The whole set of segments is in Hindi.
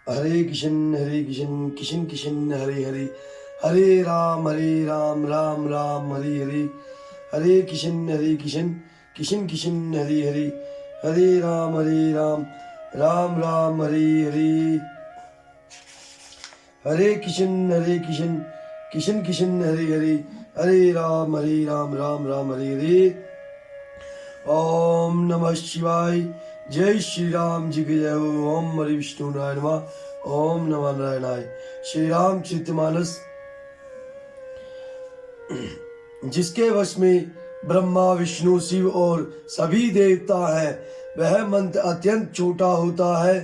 हरे कृष्ण कृष्ण कृष्ण हरे हरे, हरे राम राम राम हरे हरे। हरे कृष्ण कृष्ण कृष्ण हरे हरे, हरे राम राम राम हरे हरे। हरे कृष्ण कृष्ण कृष्ण हरे हरे, हरे राम राम राम हरे हरे। ओम नमः शिवाय। जय श्री राम जी की जय हो। ओम हरि विष्णु नारायण नमः। ओम नमः नारायणाय। श्री राम चरितमानस। जिसके वश में ब्रह्मा विष्णु शिव और सभी देवता है, वह मंत्र अत्यंत छोटा होता है।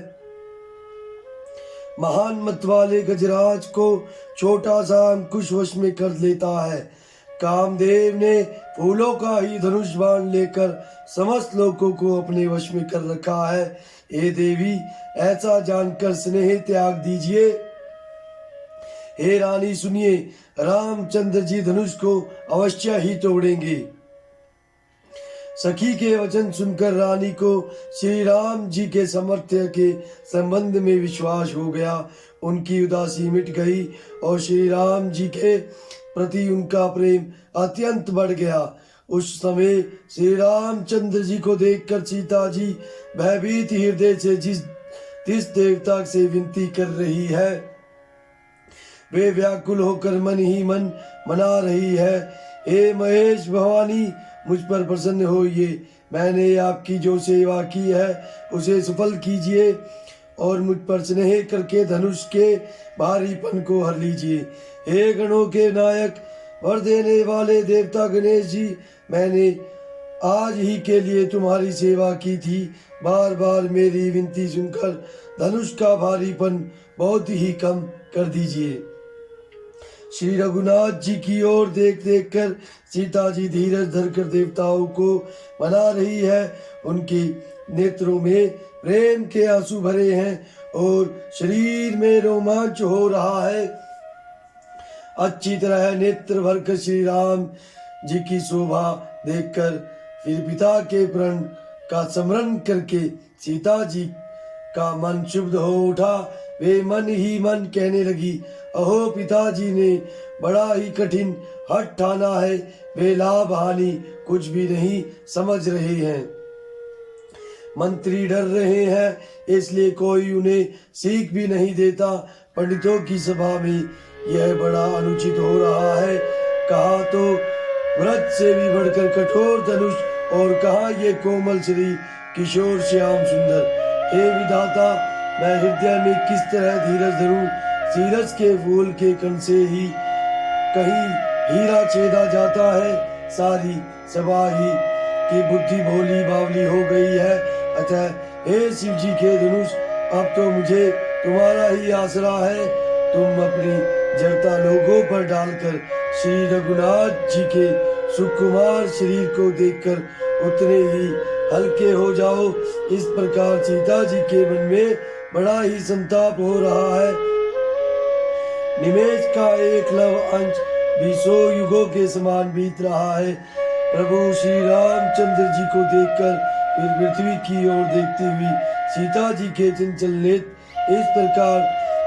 महान मत वाले गजराज को छोटा सा अंकुश वश में कर लेता है। कामदेव ने फूलों का ही धनुष बाण लेकर समस्त लोगों को अपने वश में कर रखा है। हे देवी, ऐसा जानकर स्नेह त्याग दीजिए। हे रानी सुनिए, रामचंद्र जी धनुष को अवश्य ही तोड़ेंगे। सखी के वचन सुनकर रानी को श्री राम जी के सामर्थ्य के संबंध में विश्वास हो गया। उनकी उदासी मिट गई और श्री राम जी के प्रति उनका प्रेम अत्यंत बढ़ गया। उस समय श्री रामचंद्र जी को देखकर सीता जी भयभीत हृदय से जिस देवता से विनती कर रही है, वे व्याकुल होकर मन ही मन मना रही है। हे महेश भवानी, मुझ पर प्रसन्न होइए। मैंने आपकी जो सेवा की है उसे सफल कीजिए और मुझ पर स्नेह करके धनुष के भारीपन को हर लीजिए। हे गणों के नायक, वर देने वाले देवता गणेश जी, मैंने आज ही के लिए तुम्हारी सेवा की थी। बार बार मेरी विनती सुनकर धनुष का भारीपन बहुत ही कम कर दीजिए। श्री रघुनाथ जी की ओर देख देख कर सीता जी धीरज धरकर देवताओं को मना रही है। उनके नेत्रों में प्रेम के आंसू भरे हैं और शरीर में रोमांच हो रहा है। अच्छी तरह नेत्र भरकर श्री राम जी की शोभा देखकर फिर पिता के प्रण का स्मरण करके सीता जी का मन शुद्ध हो उठा। वे मन ही मन कहने लगी, अहो पिताजी ने बड़ा ही कठिन हठ ठाना है। वे लाभ हानि कुछ भी नहीं समझ रहे हैं। मंत्री डर रहे हैं, इसलिए कोई उन्हें सीख भी नहीं देता। पंडितों की सभा में यह बड़ा अनुचित हो रहा है। कहा तो व्रत से भी बढ़कर कठोर धनुष, और कहा ये कोमल श्री किशोर श्याम सुंदर। हे विधाता, मैं हृदय में किस तरह धीरज धरूं। सीरस के फूल के कण से ही कहीं हीरा छेदा जाता है। सारी सभा ही की बुद्धि भोली बावली हो गई है। अतः हे शिव जी के धनुष, अब तो मुझे तुम्हारा ही आसरा है। तुम अपनी जड़ता लोगों पर डालकर श्री रघुनाथ जी के सुकुमार शरीर को देखकर उतने ही हल्के हो जाओ। इस प्रकार सीता जी के मन में बड़ा ही संताप हो रहा है। निमेष का एक लव अंश 20 युगों के समान बीत रहा है। प्रभु श्री रामचंद्र जी को देखकर फिर पृथ्वी की ओर देखती हुई सीता जी के चंचल नेत्र इस प्रकार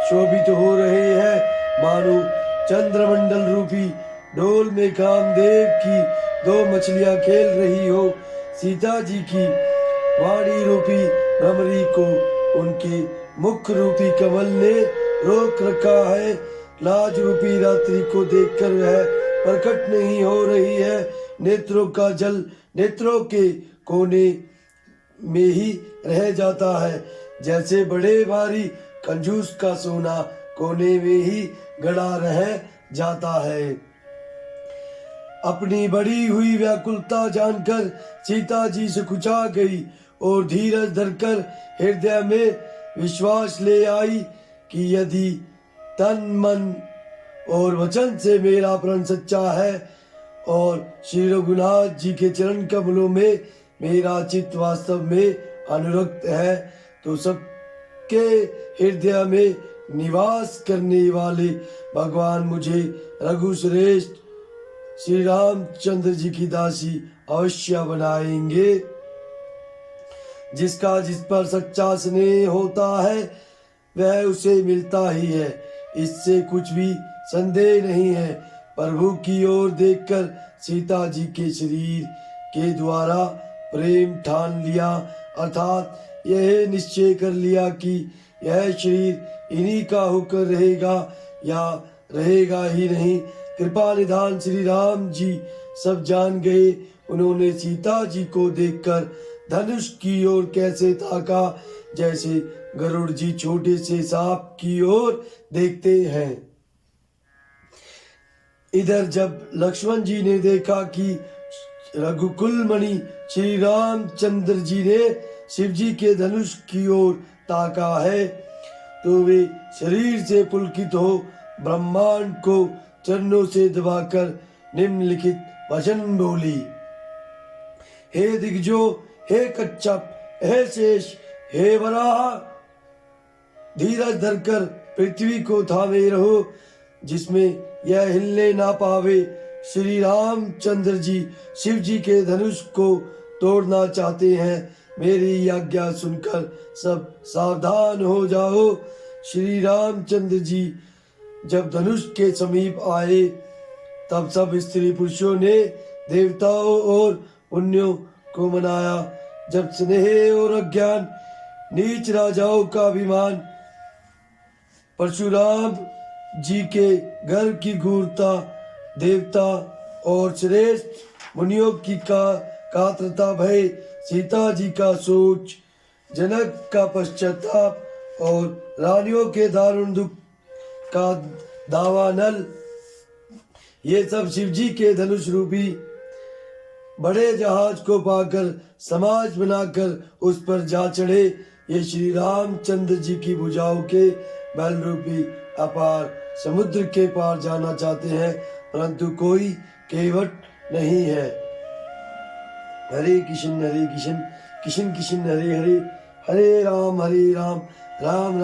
शोभित हो रहे हैं, मानो चंद्रमंडल रूपी ढोल में कामदेव की 2 मछलियां खेल रही हो। सीता जी की वाणी रूपी भ्रमरी को उनके मुख रूपी कमल ने रोक रखा है। लाज रूपी रात्रि को देखकर वह प्रकट नहीं हो रही है। नेत्रों का जल नेत्रों के कोने में ही रह जाता है, जैसे बड़े भारी कंजूस का सोना कोने में ही गड़ा रह जाता है। अपनी बढ़ी हुई व्याकुलता जानकर सीता जी सकुचा गई और धीरज धरकर हृदय में विश्वास ले आई कि यदि तन मन और वचन से मेरा प्रण सच्चा है और श्री रघुनाथ जी के चरण कमलों में मेरा चित्त वास्तव में अनुरक्त है, तो सबके हृदय में निवास करने वाले भगवान मुझे रघुश्रेष्ठ श्री रामचंद्र जी की दासी अवश्य बनाएंगे। जिसका जिस पर सच्चा स्नेह होता है वह उसे मिलता ही है, इससे कुछ भी संदेह नहीं है। प्रभु की ओर देखकर सीता जी के शरीर के द्वारा प्रेम ठान लिया, अर्थात यह निश्चय कर लिया कि यह शरीर इन्हीं का होकर रहेगा या रहेगा ही नहीं। कृपा निधान श्री राम जी सब जान गए। उन्होंने सीता जी को देखकर धनुष की ओर कैसे ताका, जैसे गरुड़ जी छोटे से सांप की ओर देखते हैं। इधर जब लक्ष्मण जी ने देखा कि रघुकुल मणि श्री रामचंद्र जी ने शिव जी के धनुष की ओर ताका है, तो वे शरीर से पुलकित हो ब्रह्मांड को चरणों से दबाकर निम्नलिखित वचन बोली। हे दिग्गजो, हे कच्छप, हे शेष, हे वराह, धीरज धरकर पृथ्वी को थामे रहो, जिसमें यह हिलने ना पावे। श्री रामचंद्र जी शिव जी के धनुष को तोड़ना चाहते हैं। मेरी आज्ञा सुनकर सब सावधान हो जाओ। श्री रामचंद्र जी जब धनुष के समीप आए, तब सब स्त्री पुरुषों ने देवताओं और पुण्यों को मनाया। जब स्नेह और अज्ञान नीच राजाओं का अभिमान परशुराम जी के घर की गूढ़ता, देवता और श्रेष्ठ मुनियों की कातरता, भय, सीता जी का सोच, जनक का पश्चाताप और रानियों के दारुण दुख का दावानल, ये सब शिव जी के धनुष रूपी बड़े जहाज को पाकर समाज बनाकर उस पर जा चढ़े। ये श्री रामचंद्र जी की भुजाओं के बल रूपी अपार समुद्र के पार जाना चाहते हैं, परंतु कोई केवट नहीं है। हरे कृष्ण कृष्ण कृष्ण हरे हरे, हरे राम राम राम।